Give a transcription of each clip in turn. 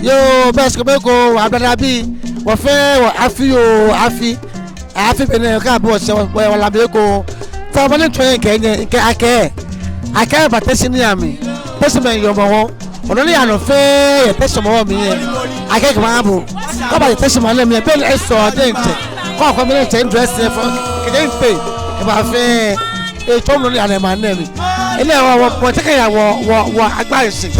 Yo, best komeko abanabi. Wo fe wo afi o afi. Afi bene ka bo se wo la beko. Ta ba le twen nke Akɛɛ. Akɛɛ ba Teshie ni ami. Teshie men yo mo. Ono ni ano fe Teshie Homowo mi ye. Akɛɛ ka bo. Ka ba Teshie man le mi be le so de nche. Ko me le change dress e for ke pay. E ba fe e to mo ni ana man na mi. Ele wo take ya wo agba ise.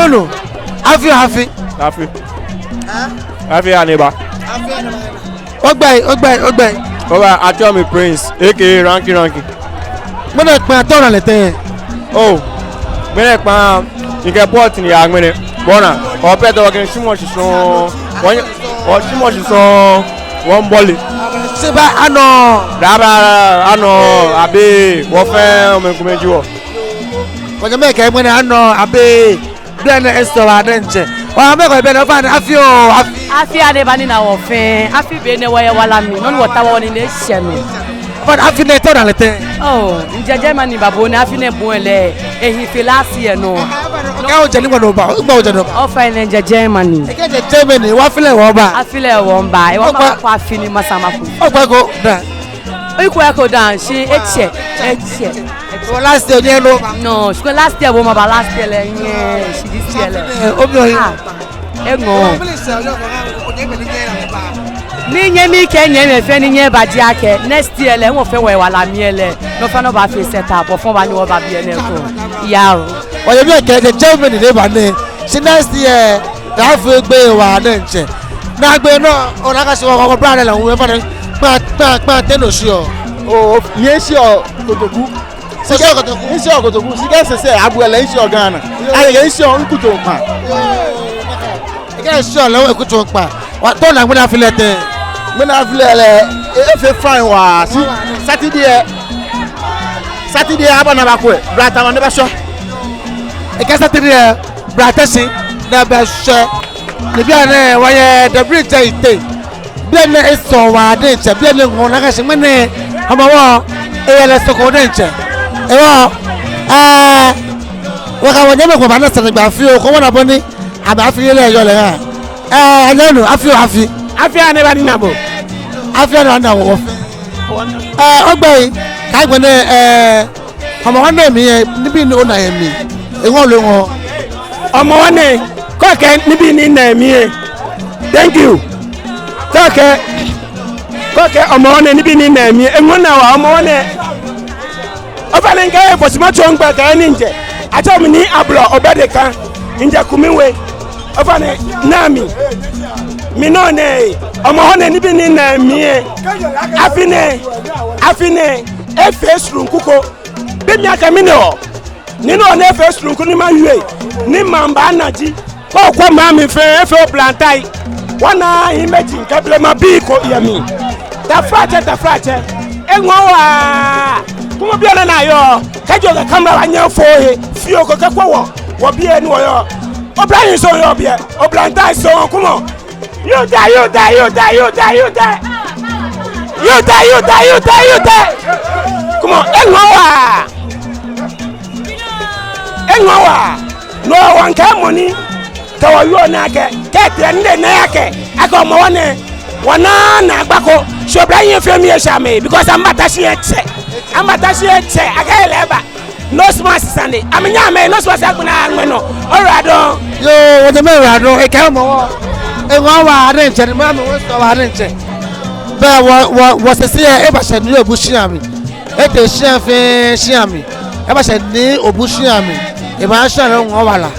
No. Afi. Afi aneba. Ogbay. Oba Atomi Prince, aka Ranky. Mo na pe atora le ten. Oh. Me na pa nke port ni agbere. Bona, o pe to ke simo sison. O simo sison won bole. Se ba ano. Daba ano abe wo fe o me kumeji wo. Ko je me ke mo na ano abe bien esto va denche. Wa me ko be no fa afi ade bani na wo fe. Afi be ne wo ye wala mi. No water wo ni ne hye no. But afi ne to na le ten. Oh, njeje mani babo na afi ne bon ele. Ehi filasi ye no. Ka o je ni wo ba. O je no. O fa ne njeje mani. E ke je Germany wa file wo ba. Afile wo mba. E wo ma kwa afi ni masama ku. O gba go da. O ku ko dan shi eche. So last year no, she last year ma ba last year le nye she this year le. Obi oyin. Ego. Ni nye mi ke nye me fe ni nye ba di Akɛɛ. Next year le won fe we wala mi ele. No fa no ba fe set up fun ba ni wo ba bi ene ko. Ya o. O ye bi Akɛɛ je Germany le ba ne. Si next year da fe gbe wa na nche. Na gbe no o na ka se wo bra le won pa teno si o. Oh, ye si o kotoku. Isi okotoku sike sese abuele isi ogana ayege isi nkuto pa ike isi lo ekuto pa wa to na gbena filete efe fine wa si Saturday abana ba ko brata ma ne ba so ike Saturday brata si na ba so ne bia ne wa ye the bridge ite bia ne eso wa de che bia ne ngo na ka se mene Homowo ele soko de che ewo waka wonye me ko ba na sere gba fi o ko wona boni aba fi ile ejo le ha lenu afi ane ba ni nabo afi ane na wo ogbe ka gbe ne Homowo na mi nibi ni o na ye mi ewon lo won Homowo ne ko ke nibi ni na mi thank you ko ke Homowo ne nibi ni na mi ewon na wa Homowo ne ofale nke fosimo chongba ka ni nje acha mi ni ablo obedeka nje kumiwe ofale nami mi no ne Homowo ne ni bi ni na mi afine e face room kuko be mi aka mi no ni no na face room kuni ma yue ni mamba naji ko kwa ma mi fe plantai wana imeji nkable ma bi ko yami ta frache enwa kuma bia na yo kajo ga camera anya fo he fio ko ka kwa wo bia ni wo yo oblan so yo bia oblan dai so kuma you die kuma enwa no wan ka money ka wo yo na ke te nde na yake aka Homowo ne wana na agbako so oblan yin fe mi e shame because I'm Teshie Akɛɛ ba no smart Sunday amenya me no smart akuna anweno orado yo wo de me orado e ka Homowo e wa wa re nche ma me wo so wa re nche be wo sese e ba se ni obushia mi e te shia fe shia mi e ba se ni obushia mi e ba sha re won wala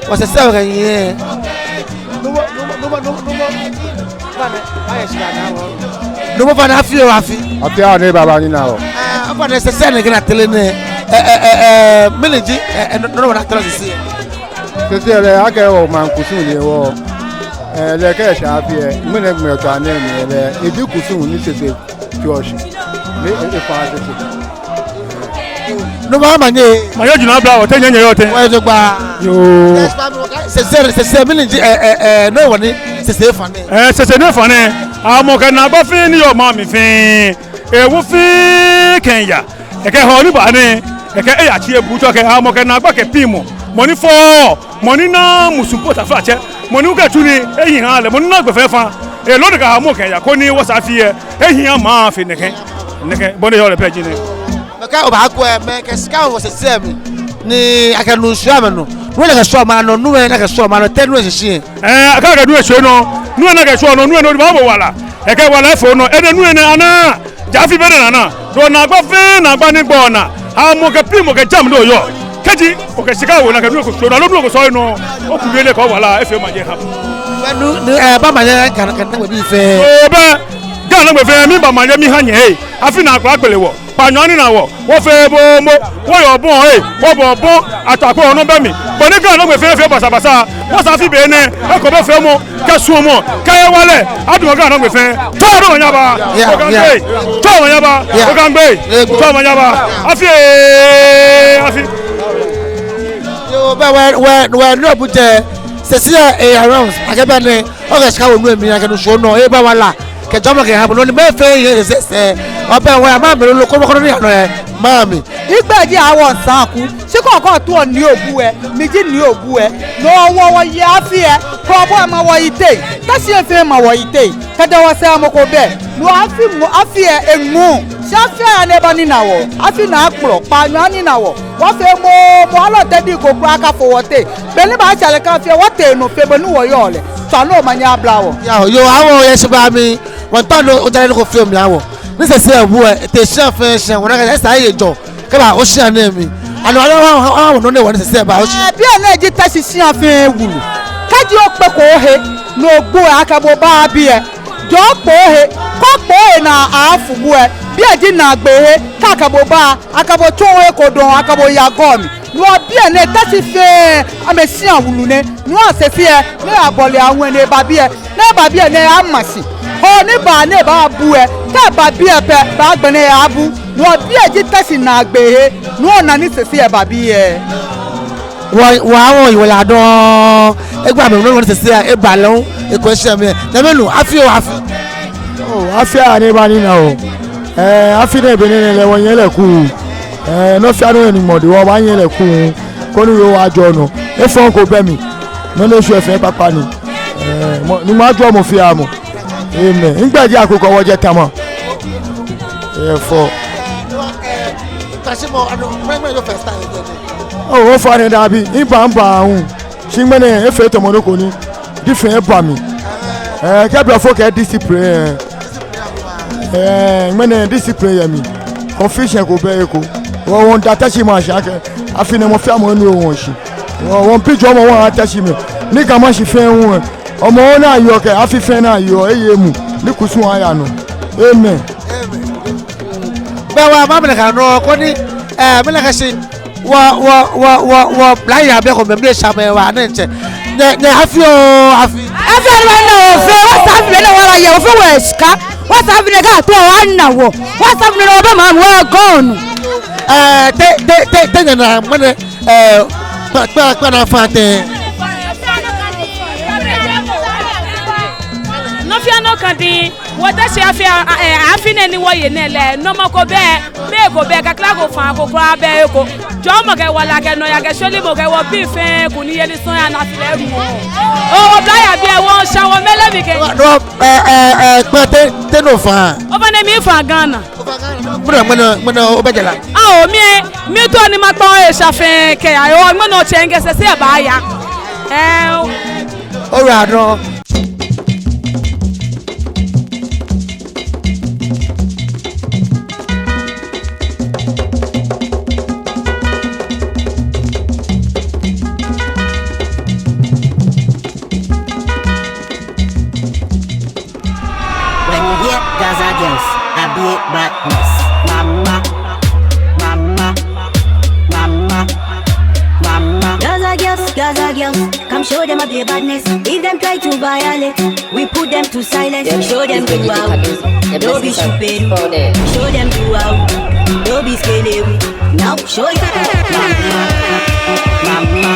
wo sese o re yin no mo fa na afi ane baba ni na o apa na sese ne gina tele ne manager no na tele sese sese le Akɛɛ o man kusun le wo le ke sha fi e mene me to ane mi le ebi kusun ni sese church le e fa sese no mama nye mayo jina bla o te nye yo te wa je gba yo c'est mini no woni c'est fane c'est ne fane amo ke na gba fin ni yo ma mi fin ewu fin Kenya e ke ho ni ba ni e ke e ya chi ebu to ke amo ke na gba ke pimo money for money na musupo ta fa che money ga tu ni eyin ha le money na gbe fe fa e lo de ka amo ke ya ko ni wo sa fi e eyin ma fi ne ke bone yo le pe ji ni ka o ba ko e me ke ska wo se se mi ni akanu sua me no no le ka sua ma no no na ka sua ma no te no se shi aka ka du e so no no na ka sua no no ba mo wala e ke wala fo no e de nu ne ana ja fi be na do na gba fe na gba ni gbo na amo ke pi mo ke jam do yo keji o ke sika wo na ka du ko so na lo du ko so no o ku le ko wala e fe ma je ha nu ba ma je kan na bi fe o ba ga na gbe fe mi ba ma je mi ha nye afi na akwa pele wo panyani na wo fe bo mo wo yo bon wo bo bon atapo ono be mi bo ni ga na gbe fe basa basa wo sa fi be ne e ko be fe mo ke su mo ke ye wale adu ga na gbe fe to ro nya ba o kan gbe to nya ba o kan gbe to nya ba afi yo ba we no bute sesia e around akebe ne o ga ska wo nu emi akenu so no e ba wala ke jomo ke happen no ni me fe ye se obe we ma me lo ko ni ano e ma mi igbeji awon sanku si koko to ni obu e meji ni obu e no wo ye afi e ko bo ma wo ite Teshie fe ma wo ite kada wo se amoko be no afi e enu si afi a ne ba ni na wo afi na apro pa nyu ani na wo fe mo alo dedi ko kura ka fo wote be ni ba chale ka fi wo te no fe bo nu wo yo le so no ma nya bla wo yo awo ye se ba mi won ton o jare ko film ya wo ni se ebu e Teshie fe se won ka sa ye jo ke ba o shi ana mi anu wa no ne won se ba o shi bi na ji Teshie fe wulu kaji o pe ko he no gbo akabo ba bi e jo po he ko po he na afubu e bi eji na gbe he ka akabo ba akabo tun we ko don akabo ya go mi no bi na Teshie fe amesi awulu ne no asefi e ne abole awon ne ba bi e na ba bi e ne amasi o ni ba bu e ta ba bi e pe ba gbe ne abu no bi eji Teshie na gbe he no na ni sesi e ba bi e wa won iwe la don egba me no se se e ba lon e question me na me no afi afi ani ba ni na o afi ne be ne le won yen le ku no fi anu ni modi wo ba yen le ku ko ni yo wa jo no e fon ko be mi no le su e fe papa ni ni ma jo mo fi amo amen ngbaji akoko wo je tamo fo Kpaashimor anu me yo first time o fa ni da bi imba hun shingmene e fe to mo no ko ni different ba mi ke bra fo ke discipline mene discipline ya mi confusion ko be ko won da Teshie ma sha ke afine mo fi amo ni won shi won pijo mo won Teshie mi ni ka ma shi fe won omo na yo ke afife na yo eye mu ni kusun aya no amen ba wa ma me ka no ko ni me la ka shi wa playa be ko me be sha me wa na nche ne afi ma na o fe wa sa fi le wa ye o fe wa ska wa sa fi le ga to wa na wo wa sa fi le o be ma mo gone te na mane pa na fate no fi no kan din wo Teshie afi ne ni wo ye ne le no mo ko be ka kla go fan ko kra be ko jo mo ke wala ke no ya ke soli mo ke wo bi fe ku ni ye ni son ya na fi le ru o playa bi e won sha wo mele mi ke no te no fa o ba ne mi fa Ghana mo o be jela o mi to ni ma ton e sha fe ke ayo mo no chenge se ba ya o ra no Badness. Mama. Gaza girls, come show them a bit badness. If them try to violate, we put them to silence. Show them do out, don't be stupid. Show them do out. Don't be scared. Now show it. Mama,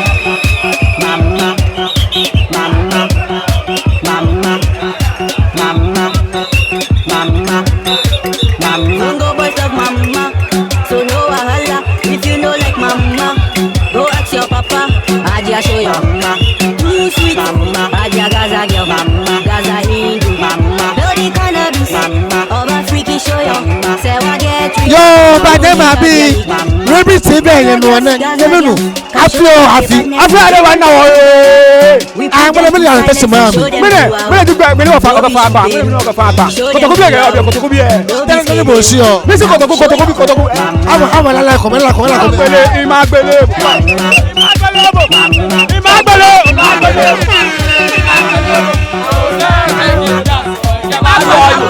mama, mama, mama, mama, mama, mama. Don't go boys of mama. So no wahala. If you know like mama, go ask your papa. Adia show your mama. Too sweet mama. Adia Gaza girl mama. Gaza Hindu mama. Bloody cannabis mama. Oba freaky show your mama. Say what get you. Yo, but them happy. Reeby TV and no one. You I feel happy. I feel I don't want now. I'm gonna be on Teshie Homowo. Mene tu gba mene wa fa ba. Mene wa fa ba. Kotoku bi e kotoku bi e. Tell me about you. Me se kotoku. I'm la ko. Gbele ima gbele. Ima gbele.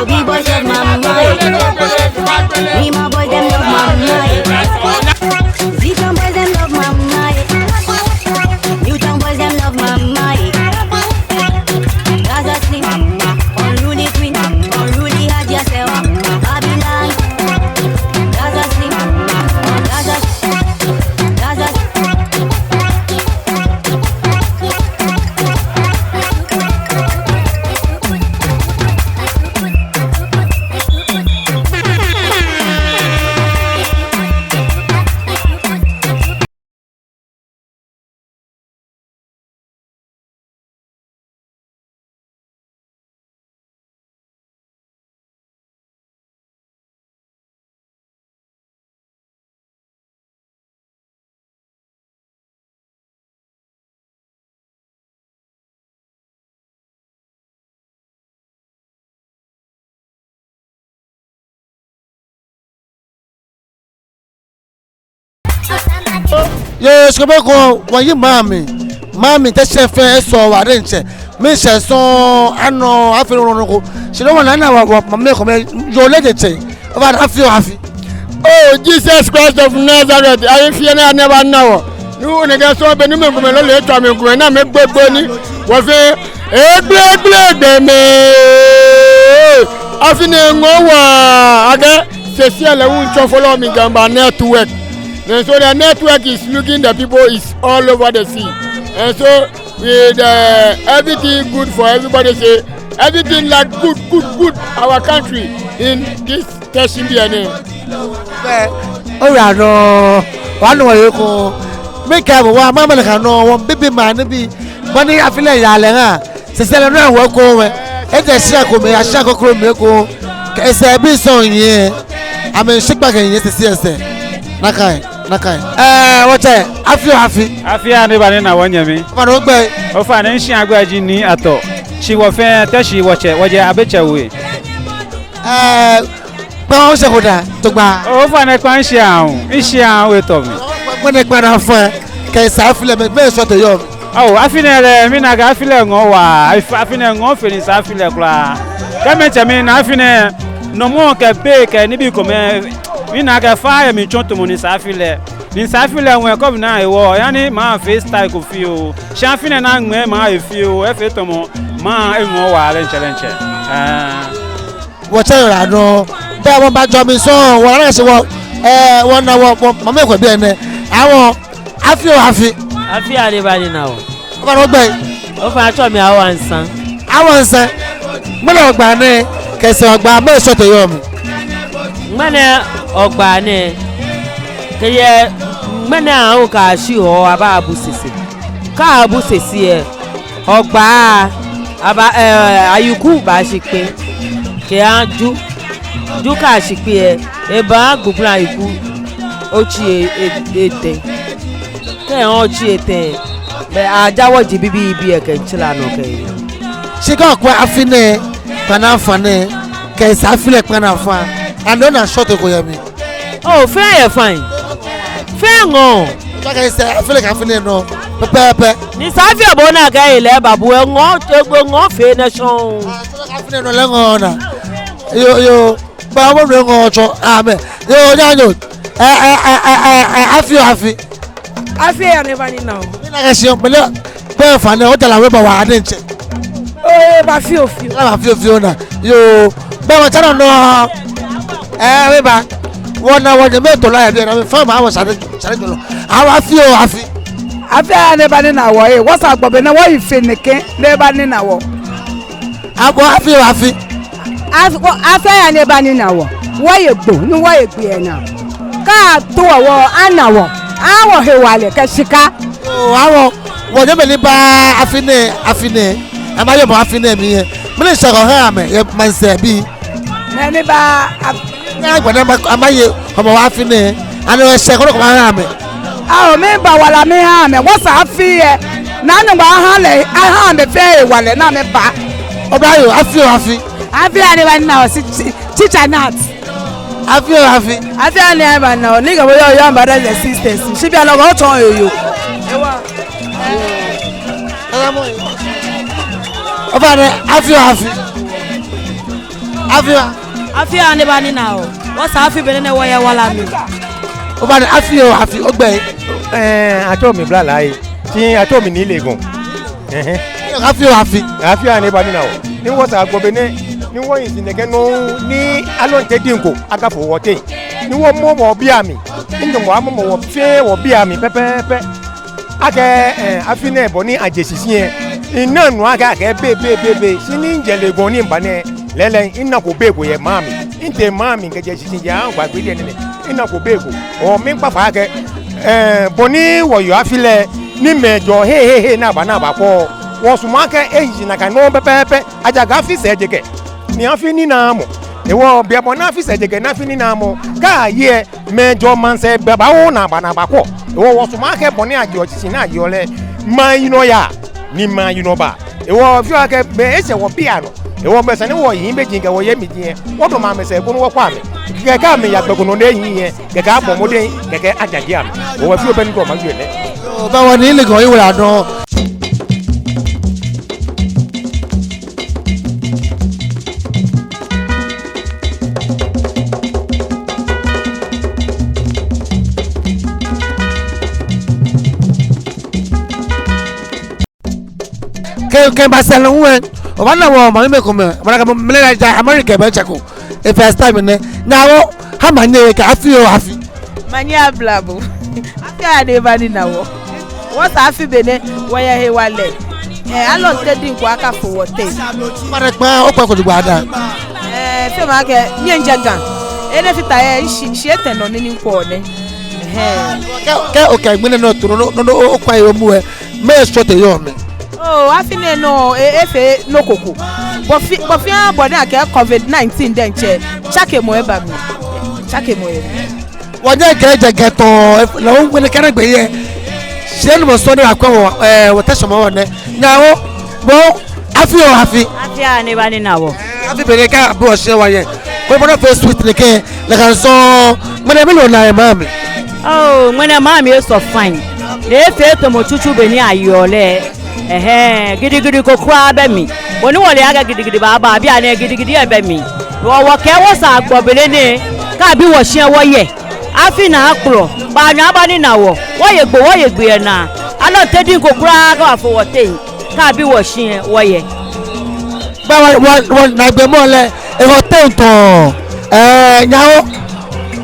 Big boys love mama. Me my boy them love mama. Zika boys them love mama. Newtown boys them love mama. Gaza slim, unruly queen, unruly Hadia Sewa, Babylon. Gaza slim, Gaza. Yes, come on. When you mommy Teshie fe so wa re nche. Me se so ano afi ronoko. She don't want na wa mama ko me yo le de che. Over afi. Oh, Jesus Christ of Nazareth, I fear I never know. You nigga so be ni me lo le to me ko na me gbegbo ni. Wo fe egbe me. Afi ne ngo wa aga Teshie le won cho follow me gamba network. And so the network is looking the people is all over the sea. And so with everything good for everybody, say everything like good our country in this Teshie DNA. Oh yeah, no. One way you go. Make up one mama like no one baby man be. Money I feel like yalenga. Se se no work over. E je shako me ashako kro me ko. E se bi son ye. I mean shake back and yes. Nakai. What I feel happy. I feel anybody na wanya me. But don't buy. O fa na nshi agbaji ni ato. She wo fe Teshie waje abecha we. Pa o se koda to gba. O fa na kwa nshi ahun. Nshi ahun we to me. When e para fa ke sa file me so to yo. Oh, afinele mi na ga afile ngo wa. Afine ngo fe ni sa afile kula. Kama me na afine no mo ke be ke ni bi ko me. Mi na ga fa mi chonto mo ni sa afile. Ni sa afile won ko na ewo yani ma face style ko fi o. Sha afine na ngwe ma e fi o. E fe to mo ma e ngo wa lenche. What I know. That one bad job is so what I say one hour mama ko be ene. Awon I feel happy. I feel anybody now. About what bay? O fa cho mi awansan. Awansan. Mo lo gba ne kese ogba me so to yo mi. Mane ogba ne. Keye mane an ka shi ho aba abusisi. Ka abusisi e. Ogba aba ayuku ba shipe. Ke anju. Ju ka shipe e ba gugun ayuku. Ochi ete. Ke ochi ete. Be ajawo ji bibi ibi e ke chila no ke. She go kwa afine pana fane ke sa file pana fa. And don't a shot go yami. Oh, fair fine. Fair no. Like I say I feel like afine no. Pepe. Ni sa fi abona ga ile babu e ngo fe nation. Afine no le ngo na. Yo ba mo re ngo cho amen. Yo nyanyo. I feel happy. I fear anybody now. Like I say pele pe fa ne o tala we ba wa ade nche. Oh, ba feel. La feel na. Yo ba wa chana no. We ba Wana wana me to la ya na fa ma wa sare jolo. Awa fi o afi. Afi ya ne ba ni na wo e. Wo sa gbo be na wo ife neke ne ba ni na wo. Abo afi o afi. Afi ya ne ba ni na wo. Wo ye gbo ni wo ye gbe na. Ka to wo anawo. Awo he wale ke sika. O awo wo je be ni ba afine. Amayo mo afine mi yen. Me le se ko ha me ye man se bi. Na ni ba Na gbo na amaye omo wa afine. Ano se ko ha me. awo mi ba wala mi ha me wo sa fi e na nu ba ha le ha me fe wale na me ba Obayo afi o afi. Afi ya ne ba ni na wo teacher nat. Afi o afi. afi ani ba na ni ga bo yo mbada the sisters she bi alo go ton yoyo ewa Obare afi o afi. Afi ya ne ba ni na wo. Wo sa afi be ne wo ye wala mi. Obare afi o afi ogbe. Ato mi bla lai ti ato mi ni legun Afi o afi. afi ani ba ni na o ni wo sa gbo be ne ni wo yin sineke no ni alon te dinko aga fo wote ni wo mo mo bi ami ni mo amo mo wo fe wo bi ami pepepe ake afi ne bo ni ajesisi en ina nu aga ke be si ni njelegun ni mba ne lele ina ko be ko ye mami inte mami ke jesisi ya gba gbe de ne ina ko be ko o mi pa fa ke boni wo yo afile ni mejo he na ba ko wo suma ke eyi na ka no pepepe ajaga fi sejeke ni afi ni na mo ewo bia bo na fi sejeke na fi ni na mo ka ye mejo man se baba wo na ba ko ewo wo suma ke boni aje otisi na aje ole ma ino ya ni ma ino ba ewo fi ake be ese wo piano ewo be se ni wo yin beji nke wo ye mi din wo do ma me se gunu wo kwa mi keke mi ya gbegun no yin yen keke abo mo den keke ajaje am wo fi obe ni do ma gbe le O ba woni ile go iwura don. Ke Barcelona o ba na wo ma me ko me ka me le ja America be chako e first time ne na wo ha ma nye ka afi o afi manya blabo afi ya ne ba ni na wo wo sa fi be ne wo ye he wale alon te din ko aka fo wote mare pa o pa ko dugba da fe ma ke nye njagan ene fita ye shi eten no ni ko ne ke o ka gbene no turo no o kwa yo mu e me so te yo me oh afine no efe no koko bo fi body ake COVID-19 den che chake mo eba mi chake mo e won je ge to lo n gbene kan gbe ye se no mo so ni akwa wo Teshie Homowo ne na wo bo afi o afi ani ba ni na wo afi bere ka bo se wa ye ko bo no face sweet ne ke le kan so mene mi lo na e mami oh mene mami is so fine le fe to mo chuchu be ni ayole gidigidi ko kwa be mi woni wole aga gidigidi baba bi ana gidigidi e be mi wo ke wo sa gbobele ni ka bi wo se wo ye afi na akro ba nya ba ni na wo ye gbe e na alo tedin ko kura ka fo wo te ka bi wo se wo ye ba wa na gbe mo le e ho te nton nyawo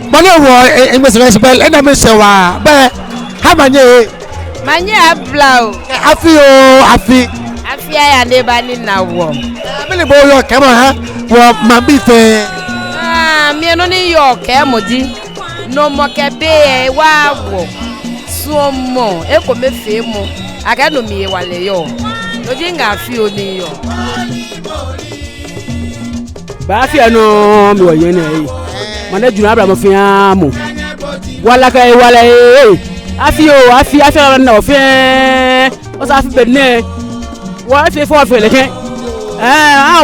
mo le wo e me se bel e na me se wa be ha manye Blao. Afi o afi Ya ne ba ni na wo. me le bo yo ke mo ha wo ma bi fe Mi no ni yo ke mo di. No mo ke be wa wo. So mo e ko me fe mo. Aga no mi wale yo. No di nga afi o ni yo. Ba afi no mi wo yen e. Mane juna abra mo fi amu. Wala ka e wala e. Afi na o fe o sa fi be ne wo fi fo fe le ken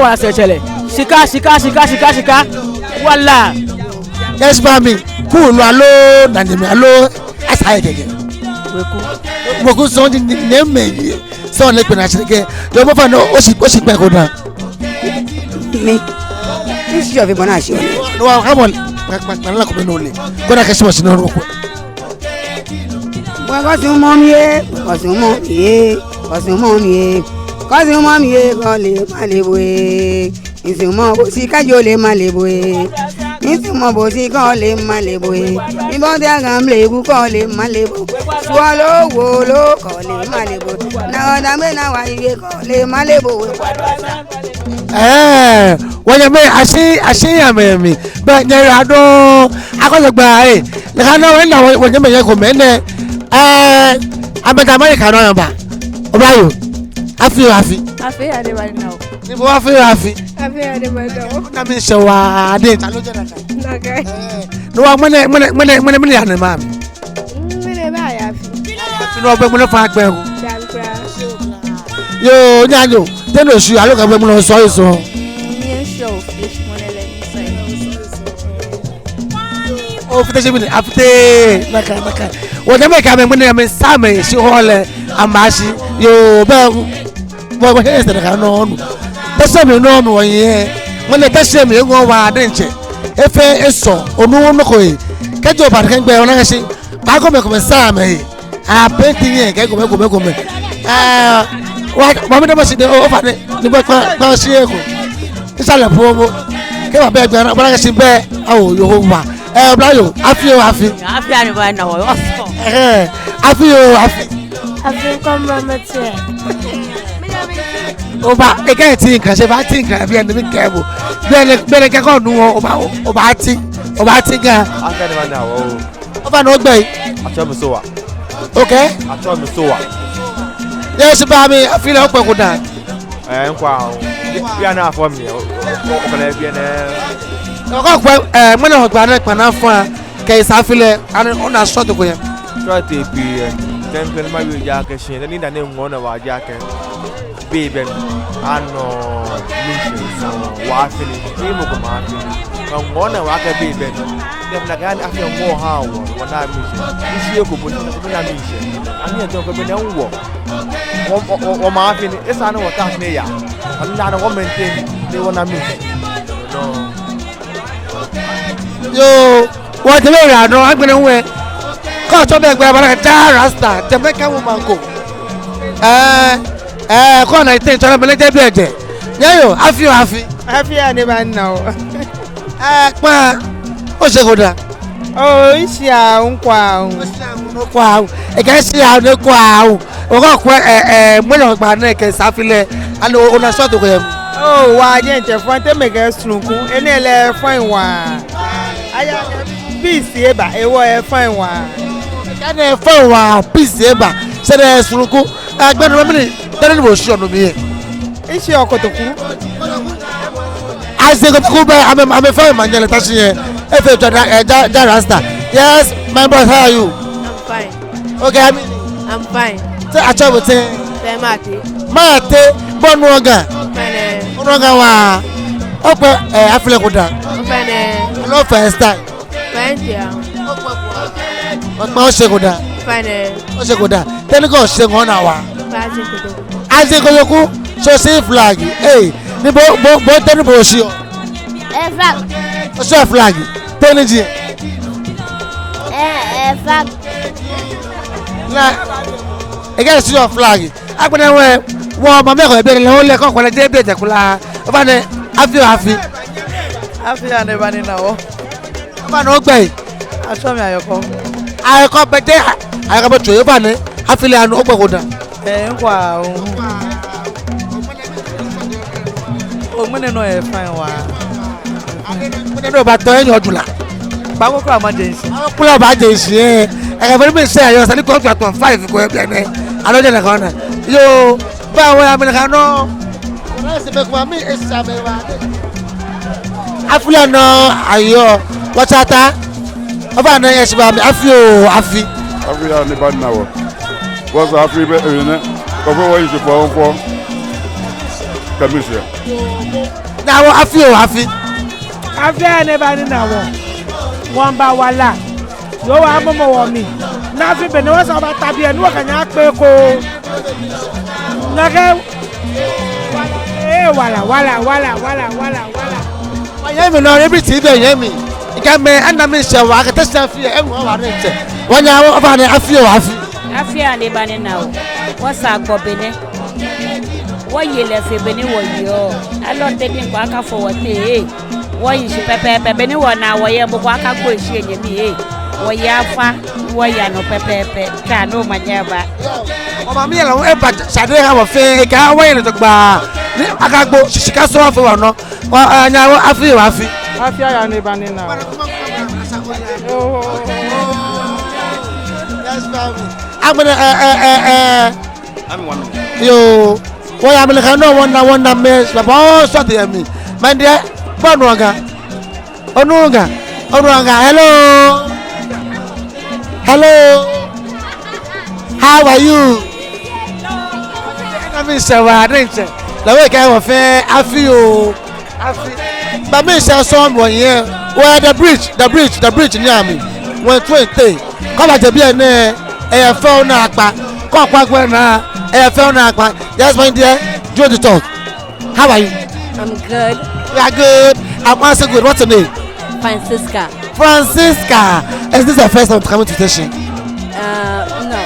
wa se chele shika wala yes mami ku lo alo na ni mi alo asa egege mo ku so ni ne me so le pe na shike yo mo fa no o si pe ko da Mi. Isi yo vi bona shi. no ha mo pa la ko be no le ko na ke si mo si no ro ko Kasi mom ye ko le ma le boe. Isi mo si ka jo le ma le boe. If you mabo si kan le malebo e. Mi bon te agam lebu kan le malebo. Swallow wolo kan le malebo. Na oda me na wa iwe kan le malebo we kwasa. When you make I see ya me. But there I don't I got to buy. The kind of when you make a comment I'm at America number. Obayo. I feel happy. I feel anybody now. You go feel happy. I feel anybody now. Na me show I did. Okay. No money and ma'am. Mene ba ya fi. You know be mo fa gbe o. Jankra. Yo nyanyo. Tell us you I look at me no so so. Me show fish money let me say. Oh, Teshie me after naka. What they make me same she hole amashi. Yo be what is that no. Teshie me no me won ye. When the Teshie me go wa denche. Efe eso onu no ko e. Kejo ba kan gbe ona se. Ba go me ko me same. Ah painting ye ke go me. What mama dem se de over ni bo pa se e ko. Isale pomo. Ke ba be gbe na ba se be awo yo wa. Blayo, afi anybody now. Afi come mate. Oba e ka ti nkan se ba ti nkan bi en mi kebo. Bele ke ko nu oba ti ga. Afi anybody now. Oba no gbe. Acho mi so wa. Okay? Acho mi so wa. Yes ba mi afi le ope ko da. Nkwa o. Bi ana afọ mi o. Ko le bi na Ko mo na gba na pana fun ke isafile and ona short ko yen. Short e bi tem pen ma wi ja ke shin ni da ne ngo na wa ja ke. Bi ben ano mission so wa fini ni mo ko ma fini. Ka ngo na wa ke bi ben. Dem na ga afi ngo ha wo na mission. Isi e ko bo na mission. Ani e to ko be na wo. O ma fini esa na wo ta ne ya. Ani na wo maintain they wanna mission. No. Yo, what the way I know I'm going to win. Cause of the Rasta, Jamaican woman go. Con I think I'm a little bit. Yeah, I feel happy. Happy anybody now. What's the good? Oh, it's ya unquow. Wow, I can't see how the quaw. Or go when I my neck and Safile and on a sort of him. Oh, why didn't you want to make a slunku and a fine one? I am busy, but it was a fine one. And a fine one, busy, but said a slunku. I've been remembering that it was shown to me. It's your kotoku. I say, I'm a fine man, Teshie. If you're Rasta. Yes, my brother, how are you? I'm fine. Okay, I'm fine. Say, I travel to Mate, Bonwaga. Wa. Ope, I feel good. Hello, first time. What more Seguda? Seguda. Then go sing 1 hour. I say, go, so say flag. Hey, the boat, the bush. What's your flag? Tennessee. Flag. I guess your flag. I'm going to wear one. My mother, be the only cock when I did better. I feel happy. Happy anybody now. I'm not okay. I saw me at your I come back there. I come to your banner. I feel an open. Wow. Oh, money no a fine one. I know about your Jula. Babo emergency. Pull up agency. I have already said I was a contract on 5. I don't know. Yo, but when I'm in a no, I feel no, I what's that? About no, yes, I feel happy. I feel anybody now. What's a free bit in it? What is the phone for? Commission. Now I feel happy. I feel anybody now. One by one. Yo, I'm a more me. Nothing but no one's about Tabi and work and act. I am not everything they hear me. You can make an ambition. I can test everyone. One hour about it, I feel happy. I feel anybody now. What's our Bobine? What you left a penny? I don't take him back for what they wɔyi hye pɛpɛɛpɛ bɛni wɔ na wɔyɛ mbɔkɔ aka kɔ ehyi enyemi wɔyɛ afa wɔyɛ no pɛpɛɛpɛ twa no manyɛ ba ọmọ mi yẹ lọ ẹ bá ṣàdé ha wọ fẹ ẹ ká wọ́n yẹn tó gbà ní akagbo ṣìṣìká sọ wà fún wa nọ ọ̀nyà afi wà fi. afi aya ni ba ni na. agbẹnẹ yoo wọ́n yà mílíkà náà wọ́n na mẹ́ bàbá ọ̀ sọ̀tì yẹn mi mẹ́ndẹ́ bọ́ọ̀nù ọ̀gá hello how are you. mi sẹ wa ne nkyɛn lẹwọ ika wọ fẹ afi o afi bami sẹ sọm wọ yẹn wọ the bridge ní àmì wọn tún ètè kọba jẹbi ẹ ní ẹyẹ fẹ ọ náà pa kọ ọkọ agbẹ náà ẹyẹ fẹ ọ náà pa yes my dear joe the talk how are you. I'm good. You are good. I'm also good. What's your name? Francisca. Is this your first time coming to Teshie? No.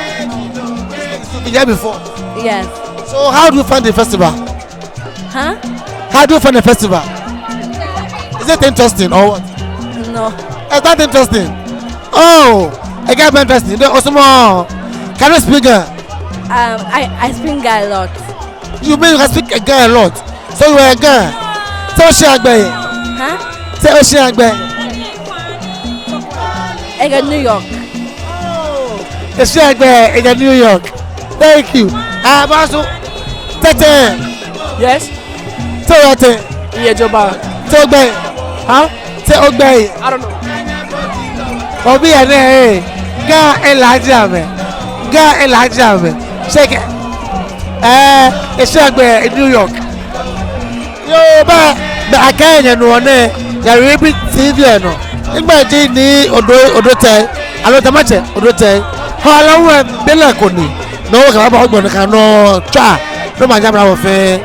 You've been here before. Yes. So how do you find the festival? Huh? How do you find the festival? Is it interesting or what? No. It's not interesting. Oh, I got interesting. Then also more. Can you speak? I speak a lot. You mean you can speak a girl a lot? So you are a girl. Say Oshie Agbe. Huh? Say Oshie Agbe. I got New York. Teshie Agbe in New York. Thank you. Also, Tete. Yes. Toyote. Iyejoba. Togbe. Huh? Say Ogbe. I don't know. Obi ene ga elaja me. Shake it. Teshie Agbe in New York. Yo ba Akɛɛ no ne ya Reeby TV no. Igba ji Nii Odotei Odoi. Ha la wo bela koni. No ka ba ogbo kan no twa. No ma jabra wo fe.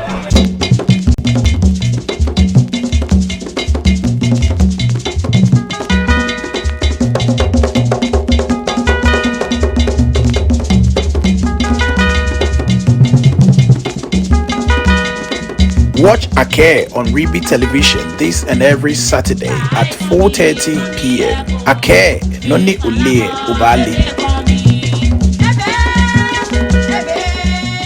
Watch Akɛɛ on Reeby television this and every Saturday at 4:30 p.m. Akɛɛ, Nii Odotei Odoi.